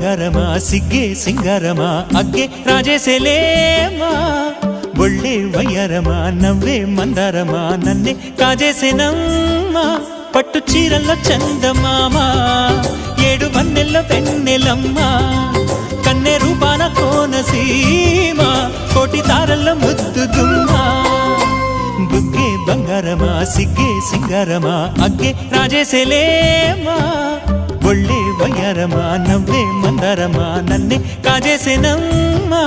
బంగారమా సిగ్గే సింగారమా అగ్గే రాజేసేలేమా ఒళ్ళే వయ్యారమా నవ్వే మందారమా నన్నే కాజేసేనమ్మా పట్టు చీరల్లో చందమామా ఏడు వన్నెల్లో వెన్నెలమ్మా కన్నె రూపాన కోనసీమ కోటి తారల్లో ముద్దుగుమ్మా బుగ్గే బంగారమా సిగ్గే సింగారమా అగ్గే రాజేసేలేమా ఒళ్ళే వయ్యారమా నవ్వే మందారమా నన్నే కాజేసేనమ్మా